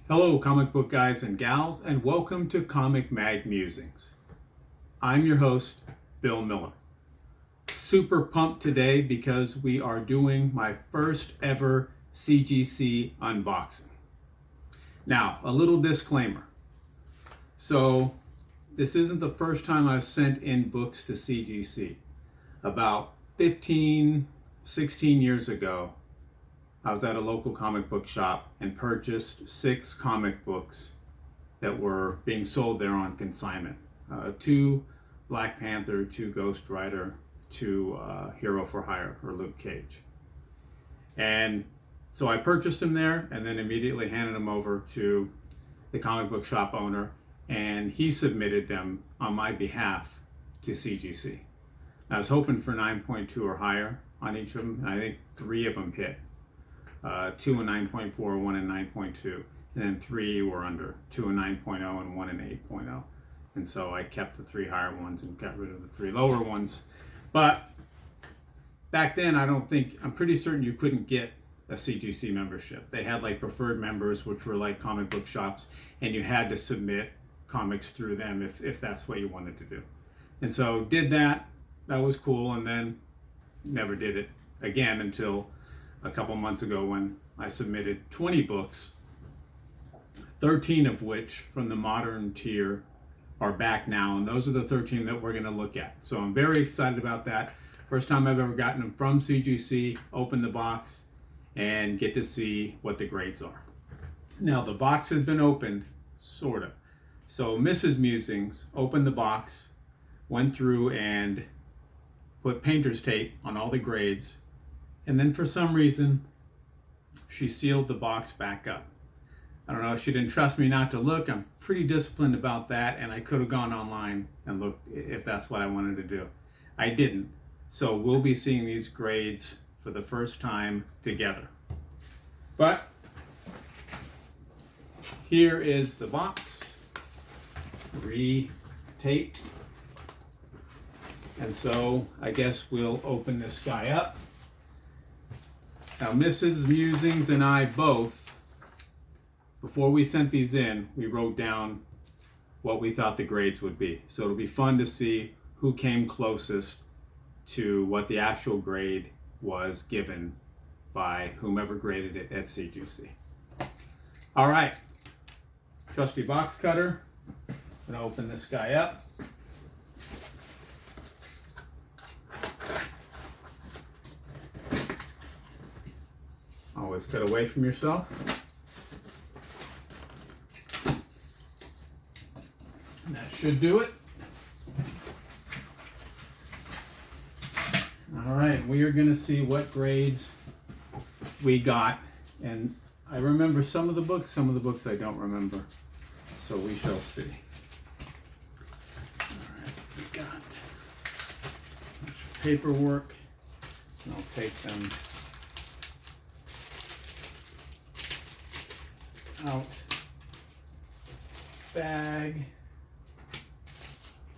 Hello, comic book guys and gals, and welcome to Comic Mag Musings. I'm your host, Bill Miller. Super pumped today because we are doing my first ever CGC unboxing. Now, a little disclaimer. So, this isn't the first time I've sent in books to CGC. About 15, 16 years ago, I was at a local comic book shop and purchased 6 comic books that were being sold there on consignment. 2 Black Panther, 2 Ghost Rider, 2 Hero for Hire, or Luke Cage. And so I purchased them there and then immediately handed them over to the comic book shop owner, and he submitted them on my behalf to CGC. I was hoping for 9.2 or higher on each of them, and I think 3 of them hit. 2 and 9.4, 1 and 9.2, and then 3 were under, 2 and 9.0 and 1 and 8.0. And so I kept the 3 higher ones and got rid of the 3 lower ones. But back then, I'm pretty certain you couldn't get a CGC membership. They had like preferred members, which were like comic book shops, and you had to submit comics through them if that's what you wanted to do. And so did that. That was cool, and then never did it again until a couple months ago when I submitted 20 books, 13 of which from the modern tier are back now, and those are the 13 that we're going to look at. So I'm very excited about that. First time I've ever gotten them from CGC, open the box, and get to see what the grades are. Now the box has been opened, sort of. So Mrs. Musings opened the box, went through and put painter's tape on all the grades, and then for some reason, she sealed the box back up. I don't know, she didn't trust me not to look. I'm pretty disciplined about that, and I could have gone online and looked if that's what I wanted to do. I didn't. So we'll be seeing these grades for the first time together. But here is the box, re-taped. And so I guess we'll open this guy up. Now, Mrs. Musings and I both, before we sent these in, we wrote down what we thought the grades would be. So it'll be fun to see who came closest to what the actual grade was given by whomever graded it at CGC. All right, trusty box cutter. I'm gonna open this guy up. Always cut away from yourself. And that should do it. All right, we are going to see what grades we got. And I remember some of the books I don't remember. So we shall see. All right, we got a bunch of paperwork. And I'll take them out. Bag.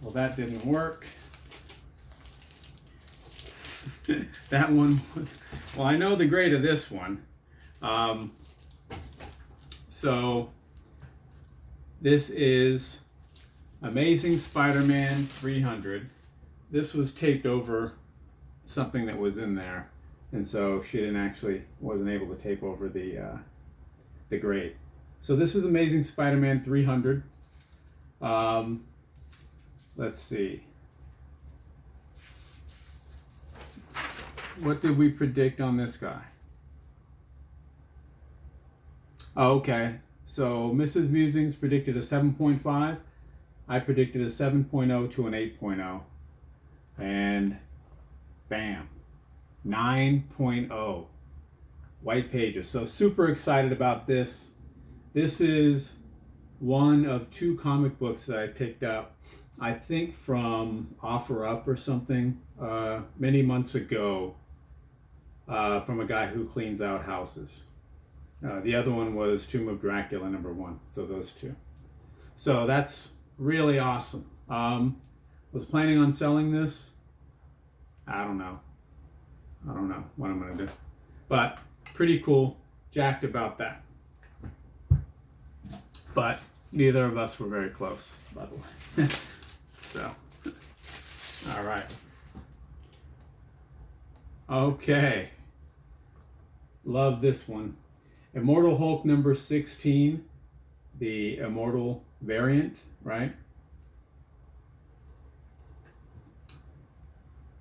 Well, that didn't work. That one was, well, I know the grade of this one. So this is Amazing Spider-Man 300. This was taped over something that was in there, and so she wasn't able to tape over the grade. So this is Amazing Spider-Man 300. Let's see. What did we predict on this guy? Oh, okay. So Mrs. Musings predicted a 7.5. I predicted a 7.0 to an 8.0. And bam, 9.0. White pages. So super excited about this. This is one of 2 comic books that I picked up, I think from OfferUp or something, many months ago, from a guy who cleans out houses. The other one was Tomb of Dracula #1. So those 2. So that's really awesome. Was planning on selling this. I don't know what I'm gonna do, but pretty cool. Jacked about that. but neither of us were very close, by the way. So, all right. Okay. Love this one. Immortal Hulk number 16, the Immortal variant, right?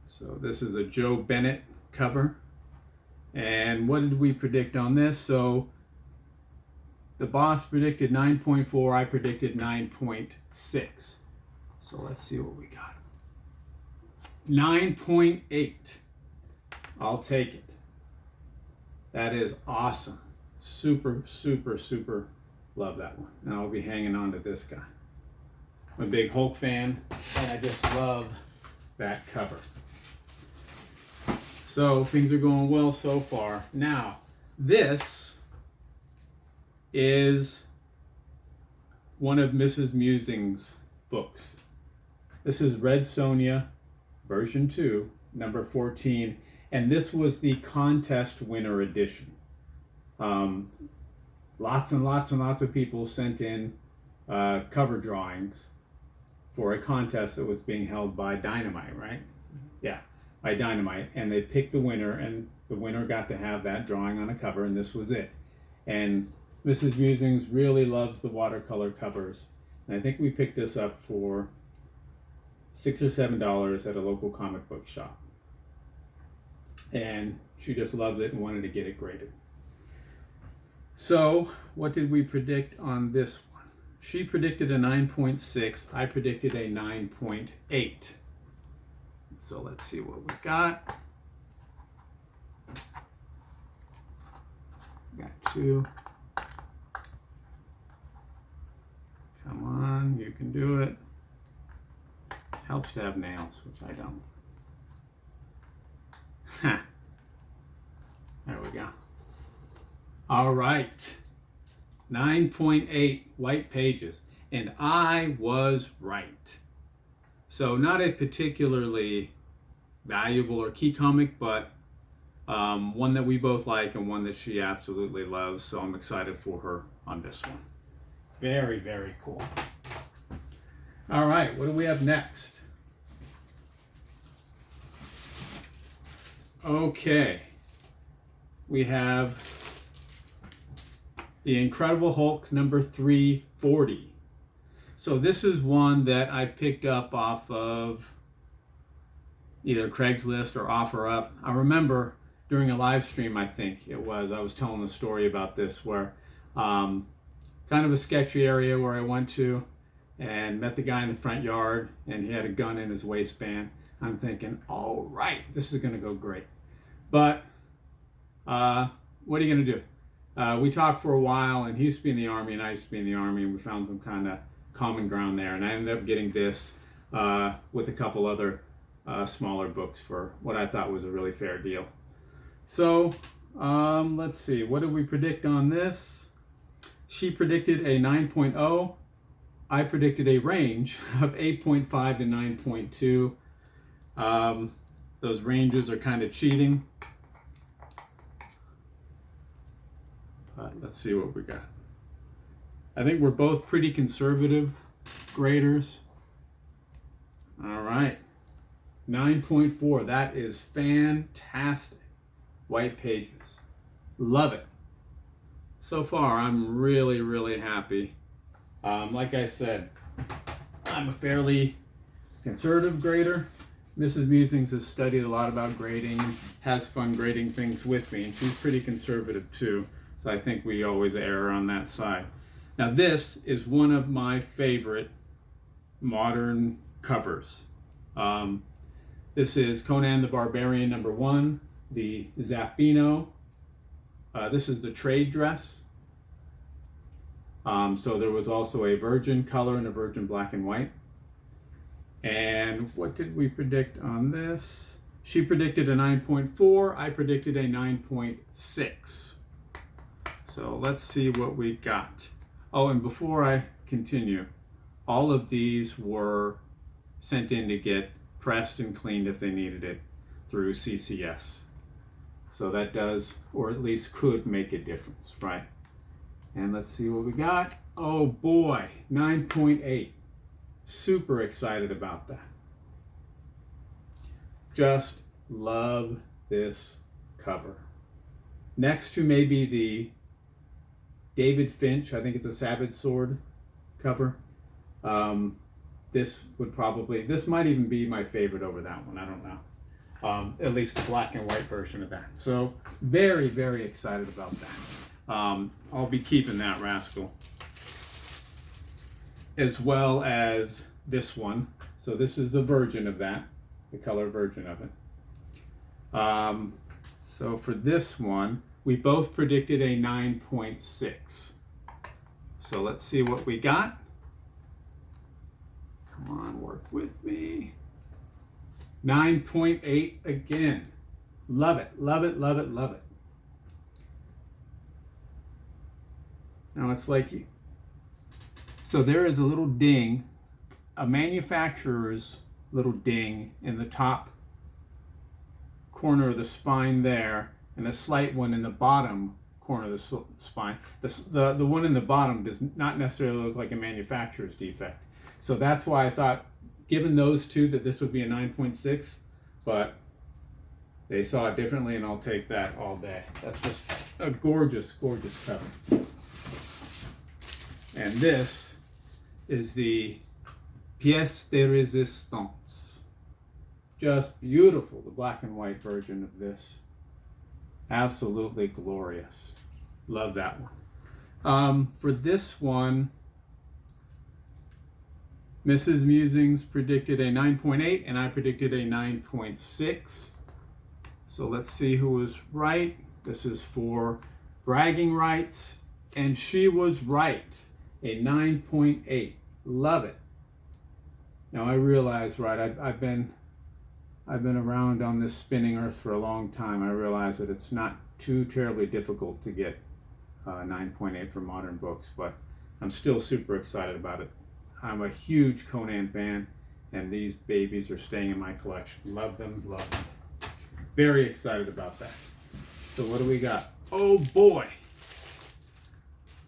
So this is a Joe Bennett cover. And what did we predict on this? So the boss predicted 9.4, I predicted 9.6. So let's see what we got. 9.8. I'll take it. That is awesome. Super, super, super love that one. And I'll be hanging on to this guy. I'm a big Hulk fan, and I just love that cover. So things are going well so far. Now, this is one of Mrs. Musing's books. This is Red Sonja, version 2, number 14. And this was the contest winner edition. Lots and lots and lots of people sent in cover drawings for a contest that was being held by Dynamite, right? Yeah, by Dynamite. And they picked the winner, and the winner got to have that drawing on a cover, and this was it. And Mrs. Musings really loves the watercolor covers. And I think we picked this up for $6 or $7 at a local comic book shop. And she just loves it and wanted to get it graded. So what did we predict on this one? She predicted a 9.6. I predicted a 9.8. So let's see what we got. Got 2. Come on, you can do it. Helps to have nails, which I don't. There we go. All right. 9.8 white pages. And I was right. So not a particularly valuable or key comic, but one that we both like and one that she absolutely loves. So I'm excited for her on this one. Very, very cool. All right, what do we have next? Okay, we have the Incredible Hulk number 340. So this is one that I picked up off of either Craigslist or OfferUp. I remember during a live stream, I think it was, I was telling the story about this where kind of a sketchy area where I went to and met the guy in the front yard, and he had a gun in his waistband. I'm thinking, all right, this is going to go great. But what are you going to do? We talked for a while, and he used to be in the Army, and I used to be in the Army, and we found some kind of common ground there. And I ended up getting this with a couple other smaller books for what I thought was a really fair deal. So let's see, what did we predict on this? She predicted a 9.0. I predicted a range of 8.5 to 9.2. Those ranges are kind of cheating. But let's see what we got. I think we're both pretty conservative graders. All right. 9.4. That is fantastic. White pages. Love it. So far, I'm really, really happy. Like I said, I'm a fairly conservative grader. Mrs. Musings has studied a lot about grading, has fun grading things with me, and she's pretty conservative too. So I think we always err on that side. Now this is one of my favorite modern covers. This is Conan the Barbarian number 1, the Zaffino. This is the trade dress. So there was also a virgin color and a virgin black and white. And what did we predict on this? She predicted a 9.4. I predicted a 9.6. So let's see what we got. Oh, and before I continue, all of these were sent in to get pressed and cleaned if they needed it through CCS. So that does, or at least could, make a difference, right? And let's see what we got. Oh boy, 9.8. Super excited about that. Just love this cover. Next to maybe the David Finch, I think it's a Savage Sword cover. This might even be my favorite over that one. I don't know. At least the black and white version of that. So very, very excited about that. I'll be keeping that rascal. As well as this one. So this is the version of that, the color version of it. So for this one, we both predicted a 9.6. So let's see what we got. Come on, work with me. 9.8 again. Love it, love it, love it, love it. Now it's like, so there is a little ding, a manufacturer's little ding in the top corner of the spine there, and a slight one in the bottom corner of the spine. The one in the bottom does not necessarily look like a manufacturer's defect. So that's why I thought, given those two, that this would be a 9.6, but they saw it differently, and I'll take that all day. That's just a gorgeous, gorgeous cover. And this is the pièce de résistance. Just beautiful, the black and white version of this. Absolutely glorious. Love that one. For this one, Mrs. Musings predicted a 9.8 and I predicted a 9.6. So let's see who was right. This is for bragging rights, and she was right. A 9.8. Love it. Now I realize, right, I've been around on this spinning earth for a long time. I realize that it's not too terribly difficult to get 9.8 for modern books, but I'm still super excited about it. I'm a huge Conan fan, and these babies are staying in my collection. Love them, love them. Very excited about that. So what do we got? Oh boy.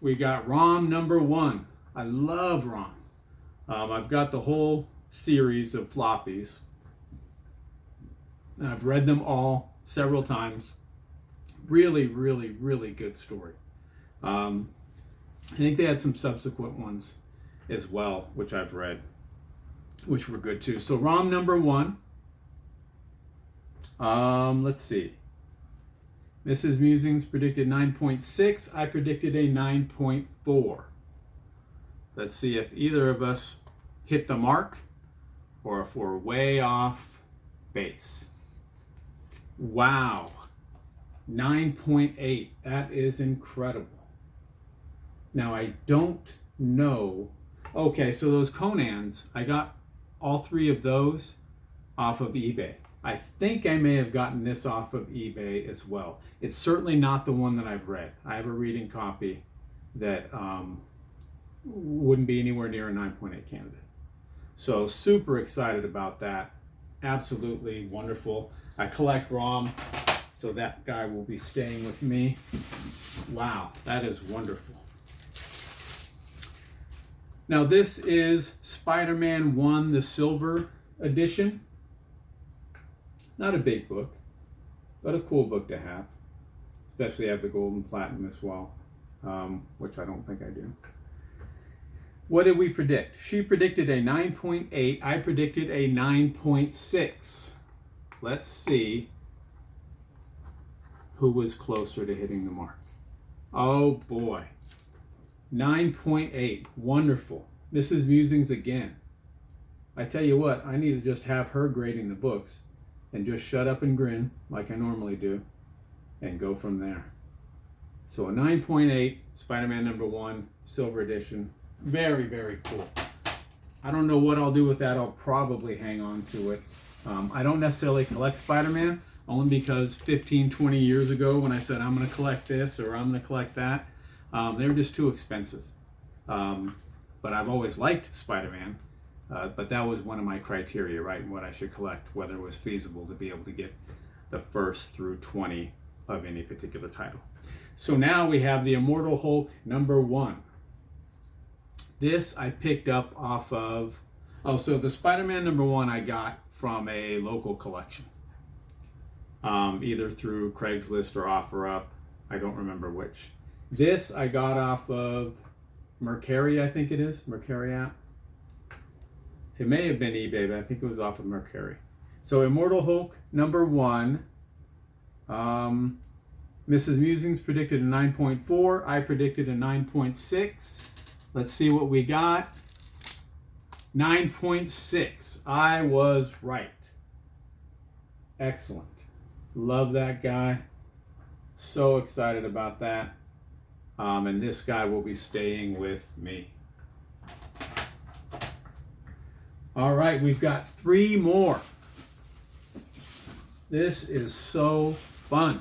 We got ROM #1. I love ROM. I've got the whole series of floppies. And I've read them all several times. Really, really, really good story. I think they had some subsequent ones as well, which I've read, which were good too. So ROM #1. Let's see. Mrs. Musings predicted 9.6. I predicted a 9.4. Let's see if either of us hit the mark or if we're way off base. Wow. 9.8. That is incredible. Now I don't know. Okay, so those Conans, I got all three of those off of eBay. I think I may have gotten this off of eBay as well. It's certainly not the one that I've read. I have a reading copy that wouldn't be anywhere near a 9.8 candidate. So super excited about that. Absolutely wonderful. I collect ROM, so that guy will be staying with me. Wow, that is wonderful. Now this is Spider-Man 1, the Silver Edition. Not a big book, but a cool book to have. Especially have the gold and platinum as well, which I don't think I do. What did we predict? She predicted a 9.8. I predicted a 9.6. Let's see who was closer to hitting the mark. Oh boy. 9.8. Wonderful. Mrs. Musings again. I tell you what, I need to just have her grading the books and just shut up and grin like I normally do and go from there. So a 9.8, Spider-Man #1, Silver Edition. Very, very cool. I don't know what I'll do with that. I'll probably hang on to it. I don't necessarily collect Spider-Man, only because 15, 20 years ago when I said I'm going to collect this or I'm going to collect that, they were just too expensive. But I've always liked Spider-Man, but that was one of my criteria, right? What I should collect, whether it was feasible to be able to get the first through 20 of any particular title. So now we have the Immortal Hulk #1. This I picked up off of, so the Spider-Man #1 I got from a local collection. Either through Craigslist or OfferUp. I don't remember which. This I got off of Mercari, I think it is. Mercari app. It may have been eBay, but I think it was off of Mercari. So Immortal Hulk #1. Mrs. Musings predicted a 9.4. I predicted a 9.6. Let's see what we got. 9.6. I was right. Excellent. Love that guy. So excited about that. And this guy will be staying with me. All right, we've got 3 more. This is so fun.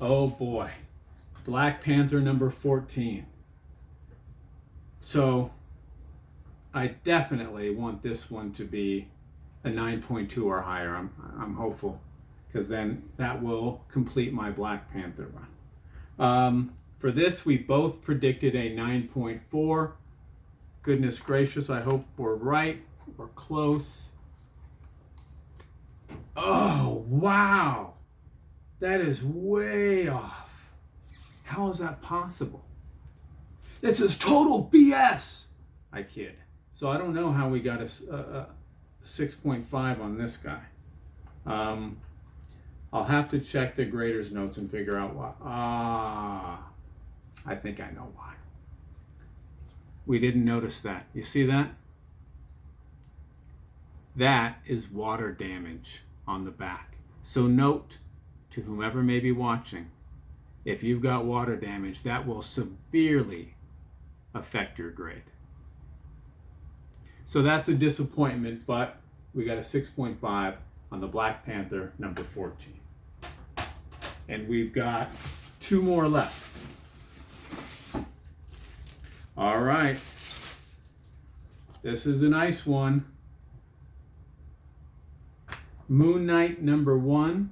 Oh boy. Black Panther #14. So I definitely want this one to be a 9.2 or higher. I'm hopeful, because then that will complete my Black Panther run. For this, we both predicted a 9.4. Goodness gracious, I hope we're right. We're close. Oh, wow. That is way off. How is that possible? This is total BS. I kid. So I don't know how we got a 6.5 on this guy. I'll have to check the grader's notes and figure out why. I think I know why. We didn't notice that. You see that? That is water damage on the back. So note to whomever may be watching, if you've got water damage, that will severely affect your grade. So that's a disappointment, but we got a 6.5 on the Black Panther #14. And we've got 2 more left. All right. This is a nice one. Moon Knight #1.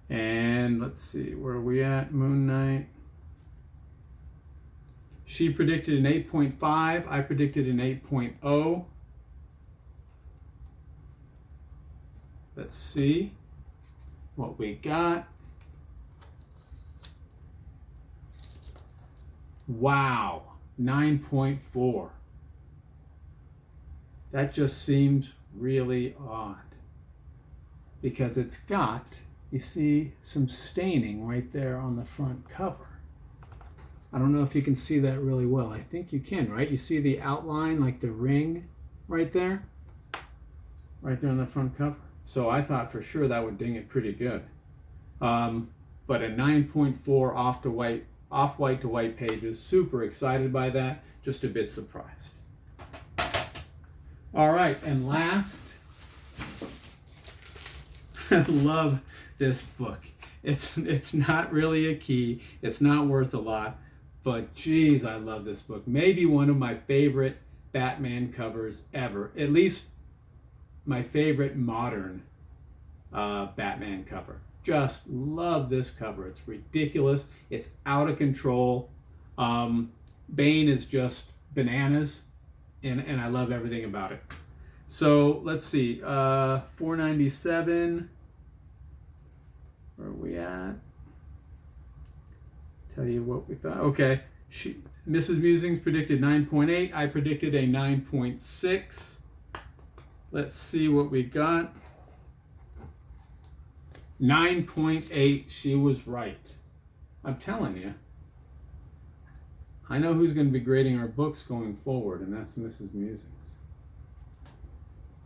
And let's see, where are we at? Moon Knight. She predicted an 8.5. I predicted an 8.0. Let's see what we got. Wow, 9.4. That just seems really odd, because it's got, you see, some staining right there on the front cover. I don't know if you can see that really well. I think you can, right? You see the outline, like the ring right there? Right there on the front cover. So I thought for sure that would ding it pretty good. But a 9.4 off-white to white pages. Super excited by that. Just a bit surprised. All right, and last, I love this book. It's not really a key. It's not worth a lot, but geez, I love this book. Maybe one of my favorite Batman covers ever. At least my favorite modern Batman cover. Just love this cover. It's ridiculous. It's out of control. Bane is just bananas, and I love everything about it. So let's see, $4.97. Where are we at? Tell you what we thought. Okay, Mrs. Musings predicted 9.8. I predicted a 9.6. Let's see what we got. 9.8. She was right. I'm telling you. I know who's going to be grading our books going forward, and that's Mrs. Musings.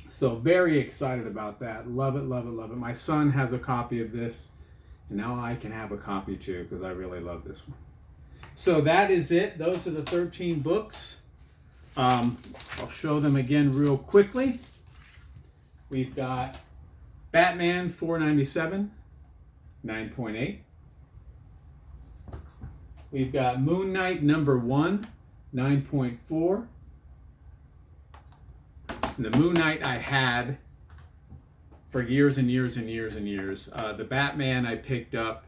So very excited about that. Love it, love it, love it. My son has a copy of this, and now I can have a copy too, because I really love this one. So that is it. Those are the 13 books. I'll show them again real quickly. We've got Batman $4.97, 9.8. We've got Moon Knight #1, 9.4. The Moon Knight I had for years and years and years and years. The Batman I picked up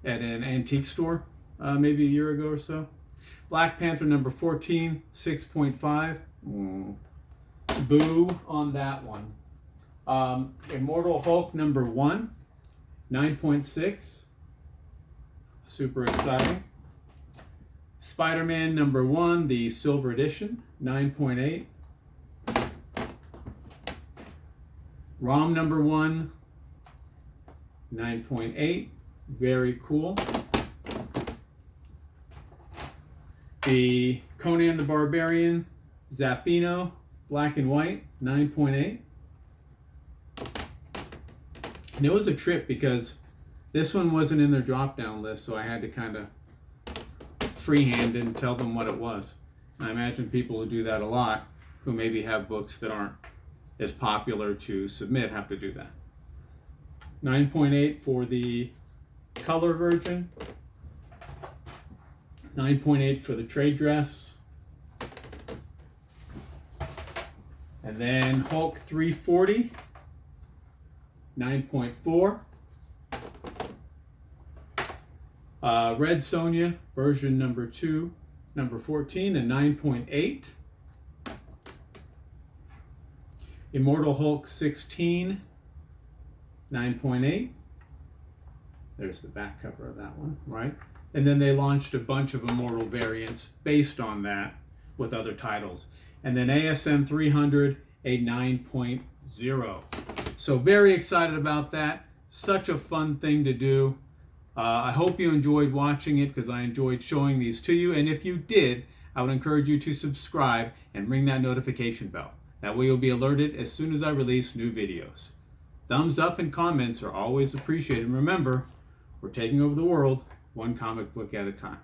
at an antique store maybe a year ago or so. Black Panther number 14, 6.5. Boo on that one. Immortal Hulk number 1, 9.6. Super exciting. Spider-Man number 1, the Silver Edition, 9.8. ROM number 1, 9.8. Very cool. The Conan the Barbarian, Zaffino, black and white, 9.8. And it was a trip because this one wasn't in their drop-down list, so I had to kind of freehand and tell them what it was. And I imagine people who do that a lot, who maybe have books that aren't as popular to submit, have to do that. 9.8 for the color version. 9.8 for the trade dress. And then Hulk 340, 9.4. Red Sonja version number 2, number 14, and 9.8. Immortal Hulk 16, 9.8. There's the back cover of that one, right? And then they launched a bunch of Immortal variants based on that with other titles. And then ASM 300, a 9.0. So very excited about that. Such a fun thing to do. I hope you enjoyed watching it because I enjoyed showing these to you. And if you did, I would encourage you to subscribe and ring that notification bell. That way you'll be alerted as soon as I release new videos. Thumbs up and comments are always appreciated. And remember, we're taking over the world one comic book at a time.